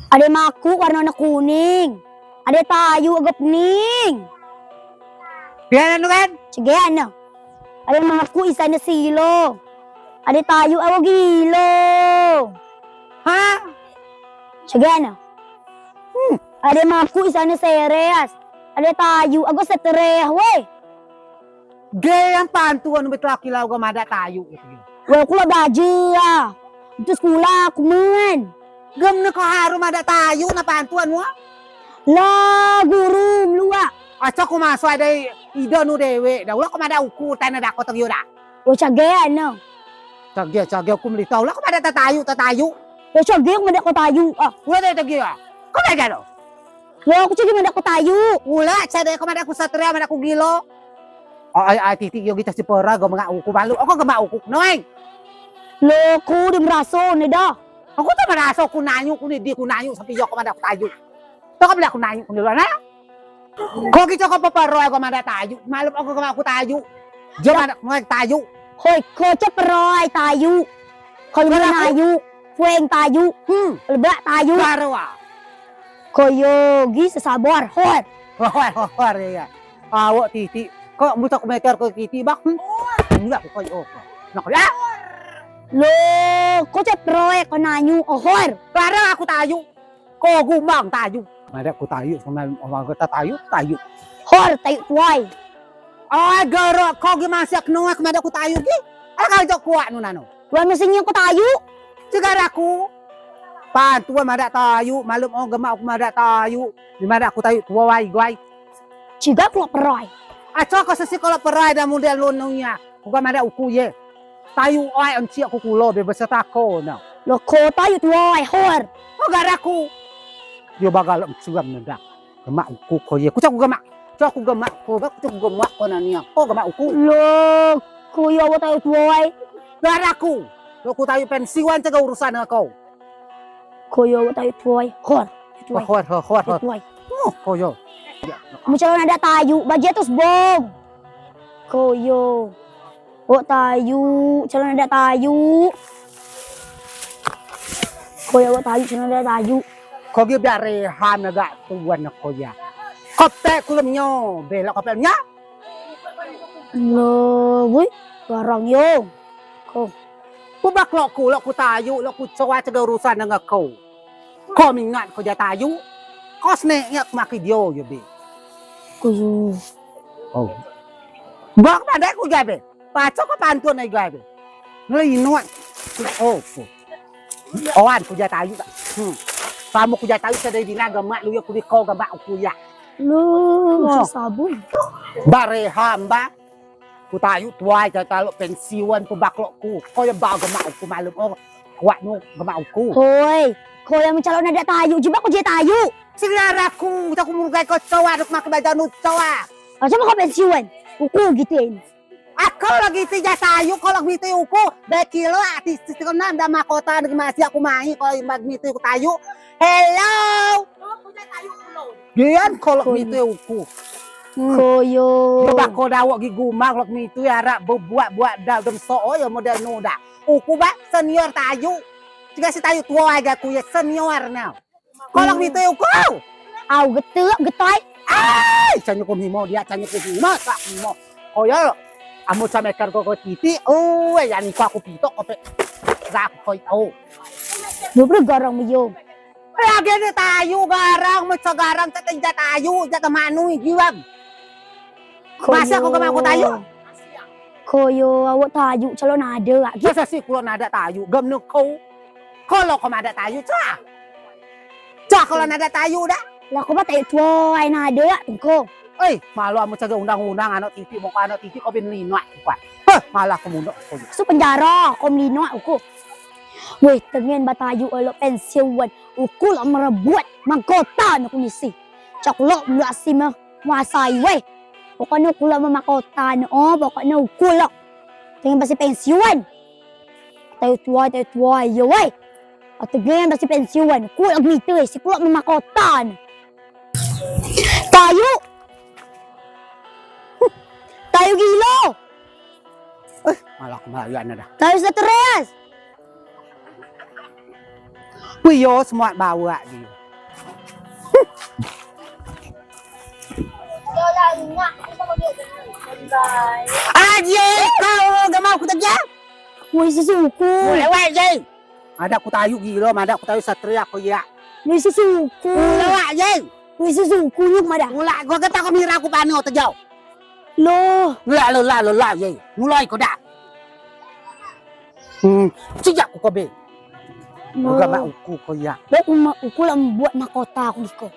Ada maku warna kuning. Ada tayu agak pening. Biar anu kan? Cegean. Ada maku isana silo. Ada tayu awak gilo. Hah? Cegean. Ada maku isana serius. Ada tayu agak setereh weh. Gay yang pantuan betul laki lau gak ada tayu gitu. Wah, aku lah baju ah. Itu sekolah aku men. Gam na harum ada tayu na pantuan mo? Lah guru luak. Aca ko masuk ada ida nu dewe. Dah ulah ko ada uku tanah dak ko tagyo dak. Wah cagean no. Cagya ko meli tahu lah ko ada tayu. Wah cageng mendak ko tayu ah. Ulah ada tagyo. Ko ada gado. Wah aku cageng mendak ko tayu. Ulah cade ko ada ku satria ada ku gilo. Ay titik yo kita si pera go mga uku balu. Ako ga ma uku noy. Lo ku di meraso ni dah. Ako ta maraso ku nanyu ku di ku nanyu sapi yo ko ada ku tayu. To ko ada ku nanyu ku dulu na. Ko kita ko paparo ko ada tayu. Malum ako ga aku tayu. Jo ada ngoy tayu. Hoi ko ceperoy tayu. Kalau nayu, fueng tayu. Lebak tayu. Baru ah. Koyogi sesabar hor. Hor ya. Awak titik. Kok mutak meter ko kiti bak? Enggak ko koyo. Nak ya. Lo ko ceperoy ko nanyu hor. Baru aku tayu. Ko gumang tayu. Ada ku tayu sama orang kata tayu. Hor tayu tuai. Oh, garo ko gi masak no ak mada ku tayu gi. Ala ka kuat nu nano. Wah mesinnya ko tayu. Segara aku. Pantua mada tayu, malum oh gema aku mada tayu. Di mada aku tayu tuai guai. Ciga ko peroy. Aco ko sesi kalau perai da model lonunya. Ku ga mada uku ye. Tayu oi on cia ku kulo be beserta ko na. Lo ko tayu tuai hor. Oh garaku. Dia bagal suam ndak. Gema uku ko ye. Ku cak ku gema. Cak ku gema ko ga ku gema ko nania. Ko gema uku. Lo ko yo tayu tuai. Garaku. Lo ku tayu pensiun jaga urusan dengan kau. Koyo tayu tuai hor. Tuai. Hor. Tuai. Oh, koyo. Macam ada tayu, baju terus bom. Koyo. Oh tayu, calon ada tayu. Koyo tayu, calon ada tayu. Ko gi biare ham naga tuan na koya. Kopte kulemnyo, belok kopelnya. Lo, woi, barang yo. Ko. Ku bak lo ku tayu, lo ku cowa jaga urusan dengan kau. Ko mingat ko ja tayu. Ko sne ngak makidio yo be. Koyo. Oh. Bak pada ku gabe. Paco ko pantun ai gabe. Ngai nuat. Oh. Oan ku ja tayu. Kamu ku ja tayu sadai dina gama lu yo ku di ko gama ku ya. Lo, sabun. Bare hamba. Ku tayu tuai kalau pensiun ku baklo ku. Ko ya ba gama ku malum oh. Kuat nu gama ku. Hoi, ko yang calon ada tayu, jumpa ko je tayu. Sigaraku, aku murugay ko cawa, duk makibajaw nu cawa. Macam ko pensiun. Uku gitin. Ako lagi tiga tayo, ko lagi mito uko. 2 kilo, ati ko na, da makota, nagmasi ako mahi, ko magmito ko tayo. Hello! Gian, ko lagi mito uko. Koyo. Diba ko daw, gigumang, lagi mito, yara, buat daw, dum soo, yung model no da. Uko ba? Senior tayo. Tiga si tayo, tuwa aga kuya, senior na. Kolak dito yung ko! Aw, getay. Ay! Sanyo ko himo, dia sanyo ko himo, sak himo. O yo, amo sa mekar ko titi, uy, yan ko ako pito, ko pe, sak ko, oh. Dobre garang mo yo. Lagi na tayo, garang, mo sa garang, tatadya tayo, dyan manu, giwag. Masa ko gamang ko tayo? Koyo, awak tayo, calon ada. Masa si kulon ada tayo, gam no ko. Kolo ko ada tayo, ca. Ca, kalau ada tayo dah. Lah ko ba tayo tuay na ada tungko. Eh, malu amo caga undang-undang anak titi mo anak titi ko binlino kuat. Heh, malah kemundo ko. Su penjara kom lino aku. Weh, tengen batayu elo pensiun. Uku lah merebut mahkota na kumisi. Caklok mulasi mah masai weh. Pokoknya uku lah mahkota na pokoknya uku lah. Tengen basi pensiun. Tayo tuay yo weh. At tengen basi pensiun. Uku lah gitu si kulok mahkota na. Tayo! Tayo gilo! Malah kemaluan na dah. Tayo sa teres! Wiyo semua bawa dia. Aje, kau gak mau aku taja? Woi susuku. Lewat je. Ada aku tayu gila, ada aku tayu satria aku ya. Woi susuku. Lewat je. Woi susuku yuk mada. Mulai gua kata kau mira aku pano tajau. Loh. Lah je. Mulai kau dah. Sejak aku kobe. Gua gak mau aku kau ya. Aku lah membuat mahkota aku diko.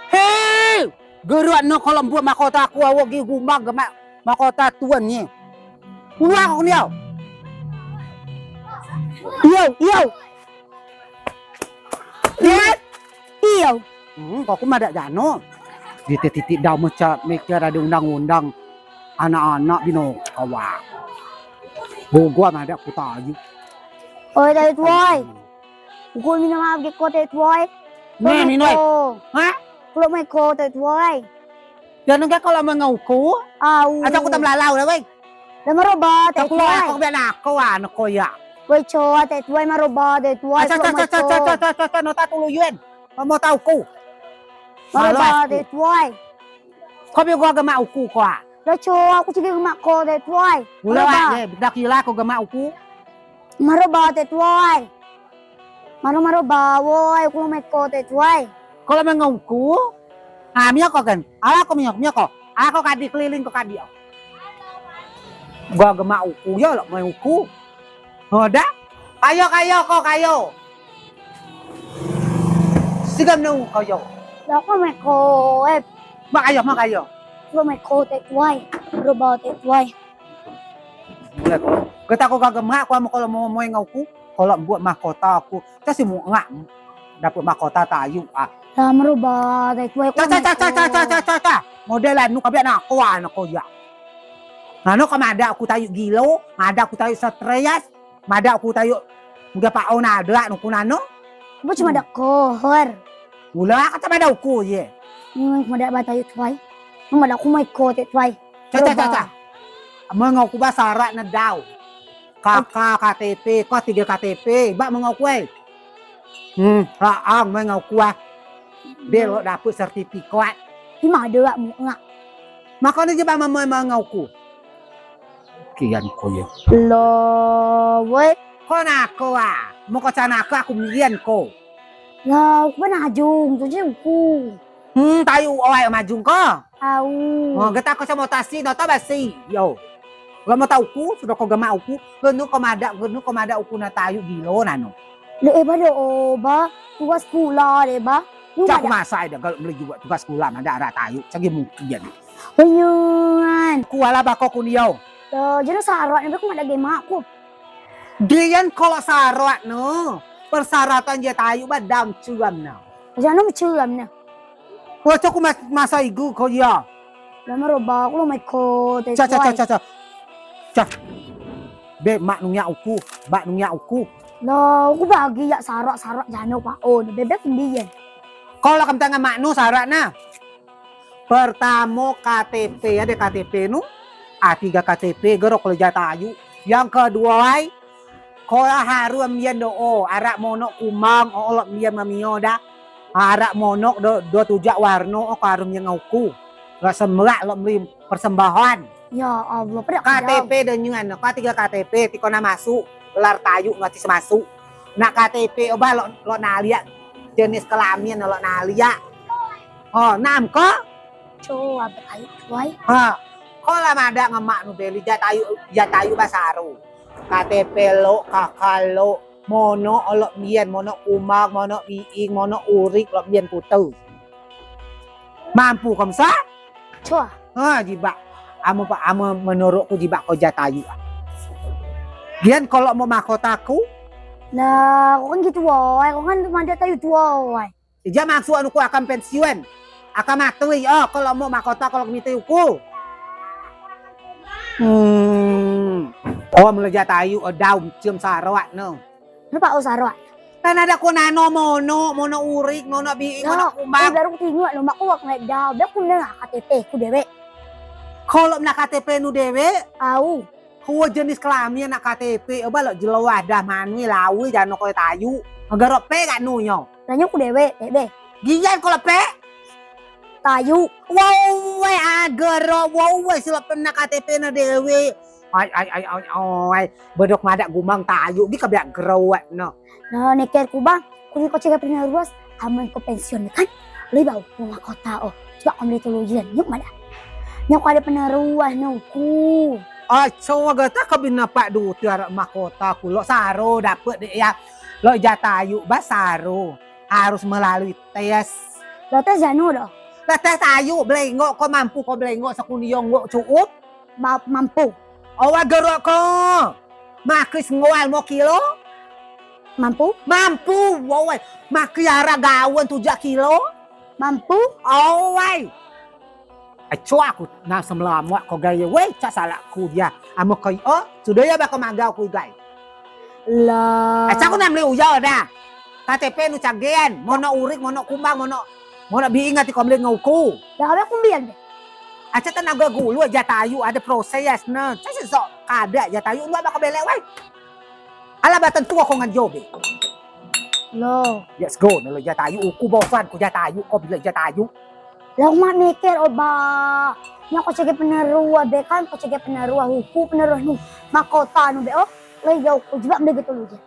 Hei, geruan no kalau buat mahkota aku awak gi gumang gak mahkota tuan ni. Mulai aku ni au. Yo. Lihat. Iyo. Kau mah ada jano. Di titik dah macam mikir ada undang-undang anak-anak bino kawa. Gua mah ada aku tahu. Oi tay tuai. Aku minta maaf ke kau tay tuai. Ni noi. Ha? Kalau mai kau tay tuai. Jangan kau kalau mengauku. Au. Aja aku tak melalau dah, wei. Dah maroba tay Aku lah tuai. aku biar aku anak kau ya. Woi coa tay tuai maroba tay tuai. Acha, nota tulu yuen. Mau tahu ku. Maroba tay tuai. Kau biar gua gak mau ku kau. Dah coa aku cakap mak kau tay tuai. Mulai je, dah kira kau gak mau ku. Maroba tay tuai. Maroba woi aku mai kau tay tuai. Kalau mengauku, mia kau kan. Ala kau mia kau. Aku kadi keliling kau kadi. Gua gak mau ku ya, lah mau ku. Dah. Kayo. Sigam nung kayo. Dah aku mai kau Mak kayo. Aku mai kau tay tuai. Maroba tay tuai. Kata aku gak gemak, aku kalau mau ngauku, kalau buat mahkota aku, kasi mau ngak dapat mahkota tayu. Dah maroba tay tuai. Caca. Modelan nu kabian aku anak ko ya. Ano ka mada aku tayo gilo, mada aku tayo sa treyas, mada aku tayo udah pa na ada nu kunano. Apa cuma ada kohor. Ula ka ta daw ko ye. Yung mada ba tayo tuai? Yung mada ko may kote tuai. Caca. Mga ko ba sara na daw. Kakak KTP, ko 3 KTP, ba mga ko eh. Raang mga ko. Belo dapet sertifikat. Di mada mo nga. Makanya dia ba mga ko. Kian ko ye. Lo, woi. Ko na ko mo ko sana ako milian ko. Lah, aku ba najung? Tuh aku. Tayo away majung ko. Au. Oh, gata ko sa motasi, no tabasi. Yo. Gamo tau ko, sudah ko gamau ko. Gano komada uko na tayo gilo nano. Le ba do ba? Tugas pula de ba? Yung Sa ko mada. masay da gal beli juga tugas kula mandara tayo. Sige mo kiyan. Penyuan. Kuwala ba ko kuniyo? Jadi sarot ni aku mada game aku. Diyan ko sarot no. Persyaratan dia tayo ba dam cuam na. Jangan meculam na. Wacho ko masay gu ko ya. Lah maroba aku lo may kote. Cha. Be mak nungnya uku, bak nungnya uku. Lah, aku bagi ya sarot jangan pa on. Bebek hindi yan. Kalau kamu tengah maknu syarat na. Pertama KTP ada KTP nu. A3 KTP gerok kalau jatayu. Yang kedua kalau haru mian do arak monok kumang olok mian mamio dah. Arak monok do tujak warno karum yang ngauku. Gak semelak lo beli persembahan. Ya Allah, pada KTP dan nyungan K3 KTP tiko na masuk lar tayu ngati masuk. Nak KTP oba lo nalia jenis kelamin lo nalia. Oh, nam ko? Coba ayo tuai. Kalau ada ngemak nu beli jatayu basaru. KTP lo, kakalo, mono olok bian, mono umak, mono iing, mono urik lo bian putu. Mampu kamsa? Coba. Jibak. Amo menurutku jibak ko jatayu. Gian kalau mau mahkotaku, Lah, kok kan gitu woy. Kok kan manda tayo tuai. dia maksud anu ku akan pensiun. Akan matui. Kalau mau mahkota kalau miteu ku. Mulai jatayu daun cium sarawat no. Ano pa o sarot? Kan ada ko nano mono urik, mono biing, mono kumbang. Baru ko tinggal lo makuwak na daw. Dak ko na KTP ko dewe. Kalau na KTP nu dewe, Au. kuwa jenis kelamin na KTP, oba lo jelawah dah manwi lawi jangan ko tayu. Agarok pe gak nu nyo. Lanyo ko dewe, bebe. Giyan ko pe. tayo. Wow, agero, wow, sila pernah KTP na dewi. Ay, bedok madak gumang tayo, di kabyak gerawat no. Nah, neker ko ba? Kung ko cakap pernah ruas, aman ko pensiun kan? Lebih rumah kota oh. Coba kamu lihat yan, yuk mana? Nyok ada pernah ruas nungku. Ay, so agata kabinapak du tiara mahkota ku. Lo saro dapet deh ya. Lo jatayu ba saro. Harus melalui tes. Lo teh janu dah. Lah tes tayu blengok ko mampu ko blengok sa kuniyong go cuup. Mampu. O agero ko. Makis ngawal mo kilo? Mampu? Mampu. Wow, makiara gawan 7 kilo. Mampu? Oh, ay chua aku na semlama ko gaya we cha salah ku dia. Amo ko sudah ya ba ko magaw ku gay. Lah. Asa ko nam liu ya dah. KTP nu cagean, mono urik, mono kumbang, mono biingat ko mli ngauku. Lah kami kumbian deh. Aca tenaga gulu aja tayu ada proses na. Ca sok kada aja tayu enggak bakal bele we. Ala ba tentu ako ngajobe. Lo. Let's go na lo ja tayu uku bosan ku ja tayu ko bila ja tayu. Lah mak mikir oba. Nya ko cakap pernah ruas be kan, ko cakap pernah ruas huku pernah ruas nu makota nu be oh. Lah jauh ko juga ambil gitu lu je.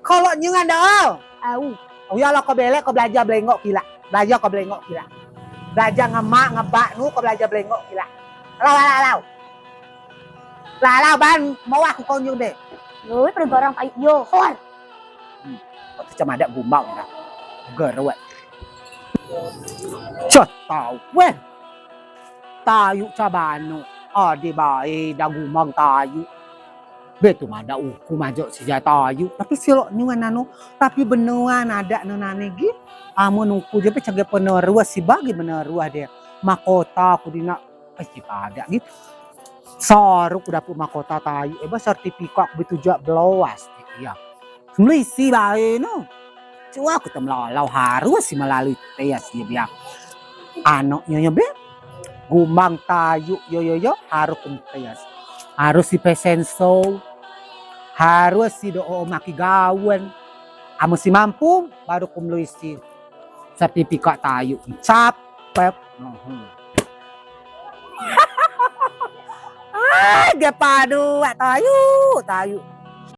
Kalau nyungan dah. Au. Oh ya lo ko bele ko belajar blengok kila. Belajar ko blengok kila. Belajar ngemak ngebak nu ko belajar blengok kila. Lalau ban mau aku konyol deh. Lo pernah orang kayu yo, hor. Kok cuma ada gumbang dah. Gerwat. Cot tahu weh. Tayu cabano. Adi bae da gumbang tayu. Betul ada uku majok si tayu. Tapi silok nyungan nano. Tapi beneran ada nonane gi. Amun uku je pe cage penerua si bagi menerua dia. Mahkota aku dina si pada gitu. Saruk udah pu mahkota tayu. Eba sertifikat betul jak belas. Iya. Melisi bae no. Cuma aku temlalau harus si melalui tes dia biar. Anoknya be. Gumbang tayu yo harus tes. Harus si pesenso. Harus si doo maki gawen. Amo si mampu baru kumluisi sertifikat tayu. Capek. Ay, gapado tayu.